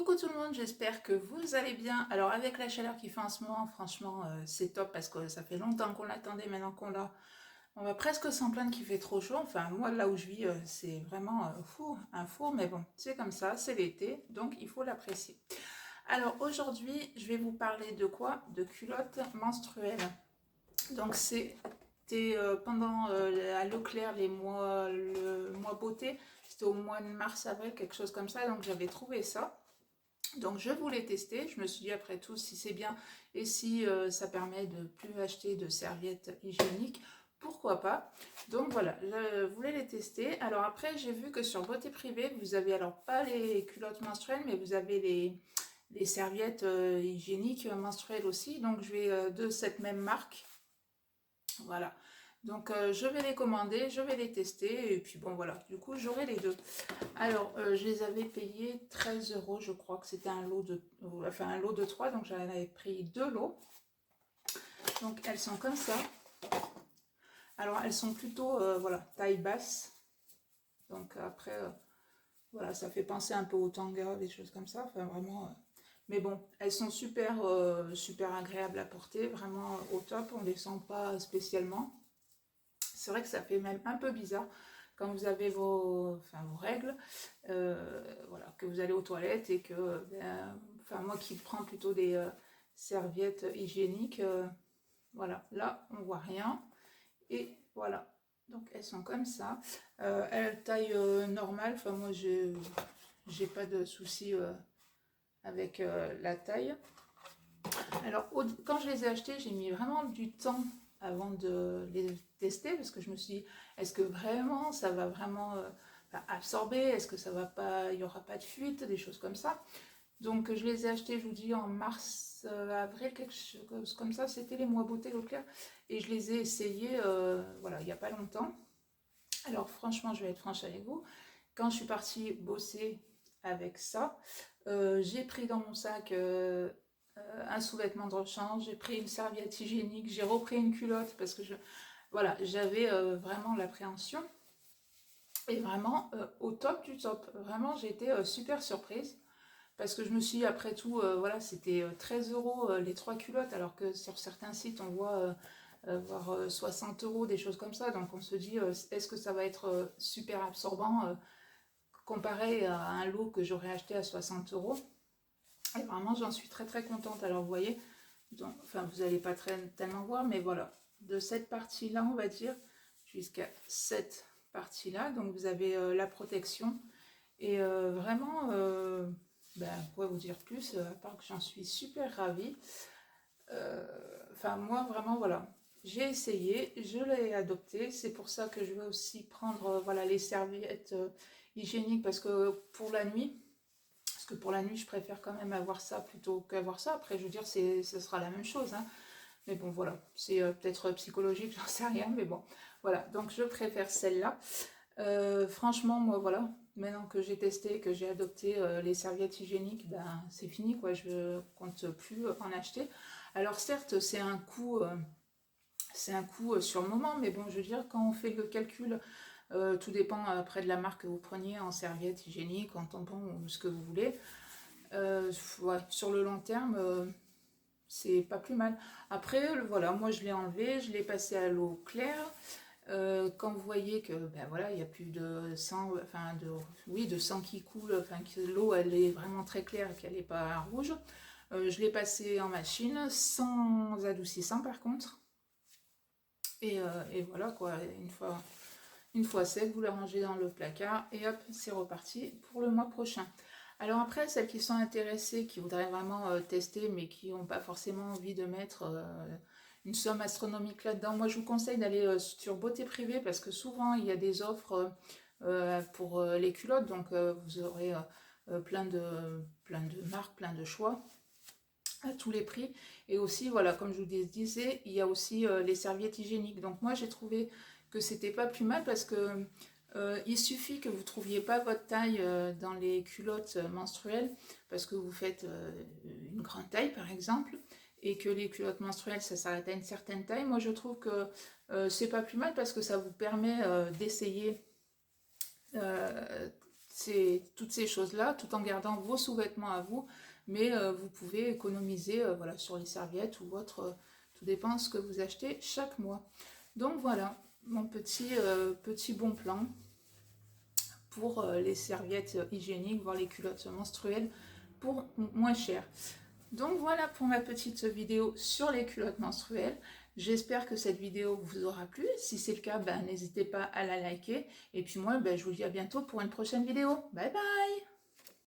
Coucou tout le monde, j'espère que vous allez bien. Alors avec la chaleur qu'il fait en ce moment, franchement c'est top parce que ça fait longtemps qu'on l'attendait, maintenant qu'on l'a, on va presque s'en plaindre qu'il fait trop chaud. Enfin moi là où je vis c'est vraiment fou, un four, mais bon c'est comme ça, c'est l'été, donc il faut l'apprécier. Alors aujourd'hui je vais vous parler de quoi? De culottes menstruelles. Donc c'était pendant à Leclerc le mois beauté, c'était au mois de mars-avril, quelque chose comme ça, donc j'avais trouvé ça. Donc je voulais tester, je me suis dit après tout si c'est bien et si ça permet de plus acheter de serviettes hygiéniques, pourquoi pas. Donc voilà, je voulais les tester. Alors après j'ai vu que sur Beauté Privée, vous avez alors pas les culottes menstruelles, mais vous avez les serviettes hygiéniques menstruelles aussi. Donc je vais de cette même marque. Voilà. Donc je vais les commander, je vais les tester et puis bon voilà, du coup j'aurai les deux. Alors je les avais payés 13 euros, je crois que c'était un lot de 3, donc j'en avais pris deux lots. Donc elles sont comme ça. Alors elles sont plutôt voilà, taille basse. Donc après voilà, ça fait penser un peu au tanga, des choses comme ça. Enfin vraiment mais bon, elles sont super agréables à porter, vraiment au top, on ne les sent pas spécialement. C'est vrai que ça fait même un peu bizarre quand vous avez vos règles, voilà, que vous allez aux toilettes et que, enfin moi qui prends plutôt des serviettes hygiéniques, voilà, là on voit rien et voilà. Donc elles sont comme ça, elles taille normale, enfin moi j'ai pas de souci avec la taille. Alors, quand je les ai achetés, j'ai mis vraiment du temps avant de les tester parce que je me suis dit, est-ce que vraiment ça va vraiment absorber? Est-ce que ça va pas, il n'y aura pas de fuite, des choses comme ça. Donc, je les ai achetés, je vous dis, en mars, avril, quelque chose comme ça. C'était les mois beauté Leclerc et je les ai essayés, voilà, il n'y a pas longtemps. Alors, franchement, je vais être franche avec vous. Quand je suis partie bosser avec ça, j'ai pris dans mon sac un sous-vêtement de rechange, j'ai pris une serviette hygiénique, j'ai repris une culotte parce que voilà, j'avais vraiment l'appréhension et vraiment au top du top. Vraiment, j'ai été super surprise parce que je me suis dit, après tout, voilà, c'était 13 euros les trois culottes, alors que sur certains sites, on voit voire 60 euros, des choses comme ça. Donc on se dit, est-ce que ça va être super absorbant comparé à un lot que j'aurais acheté à 60 euros? Et vraiment, j'en suis très contente. Alors, vous voyez, donc, enfin, vous n'allez pas tellement voir, mais voilà, de cette partie-là, on va dire, jusqu'à cette partie-là. Donc, vous avez la protection. Et vraiment, ben, quoi vous dire plus, à part que j'en suis super ravie. Enfin, moi, vraiment, voilà. J'ai essayé, je l'ai adopté. C'est pour ça que je vais aussi prendre voilà, les serviettes hygiéniques parce que pour la nuit, je préfère quand même avoir ça plutôt qu'avoir ça. Après, je veux dire, ce sera la même chose, hein. Mais bon, voilà, c'est peut-être psychologique, j'en sais rien, mais bon, voilà. Donc, je préfère celle-là. Franchement, moi, voilà, maintenant que j'ai testé, que j'ai adopté les serviettes hygiéniques, ben, c'est fini, quoi. Je ne compte plus en acheter. Alors, certes, c'est un coût sur le moment, mais bon, je veux dire, quand on fait le calcul, tout dépend après de la marque que vous preniez en serviette hygiénique, en tampon ou ce que vous voulez. Ouais, sur le long terme, c'est pas plus mal. Après, voilà, moi je l'ai enlevé, je l'ai passé à l'eau claire. Quand vous voyez que ben voilà, il n'y a plus de sang, enfin oui, de sang qui coule, enfin que l'eau elle est vraiment très claire et qu'elle n'est pas rouge, je l'ai passé en machine sans adoucissant par contre. Et voilà quoi, une fois sec, vous la rangez dans le placard et hop, c'est reparti pour le mois prochain. Alors après, celles qui sont intéressées, qui voudraient vraiment tester, mais qui n'ont pas forcément envie de mettre une somme astronomique là-dedans, moi je vous conseille d'aller sur Beauté Privée parce que souvent il y a des offres pour les culottes, donc vous aurez plein de marques, plein de choix à tous les prix. Et aussi, voilà, comme je vous disais, il y a aussi les serviettes hygiéniques. Donc moi, j'ai trouvé que c'était pas plus mal parce que il suffit que vous trouviez pas votre taille dans les culottes menstruelles parce que vous faites une grande taille par exemple et que les culottes menstruelles ça s'arrête à une certaine taille. Moi je trouve que c'est pas plus mal parce que ça vous permet d'essayer toutes ces choses-là, tout en gardant vos sous-vêtements à vous, mais vous pouvez économiser voilà, sur les serviettes ou autre, tout dépend de ce que vous achetez chaque mois. Donc voilà, mon petit bon plan pour les serviettes hygiéniques, voire les culottes menstruelles pour moins cher. Donc voilà pour ma petite vidéo sur les culottes menstruelles. J'espère que cette vidéo vous aura plu. Si c'est le cas, ben, n'hésitez pas à la liker. Et puis moi, ben, je vous dis à bientôt pour une prochaine vidéo. Bye bye!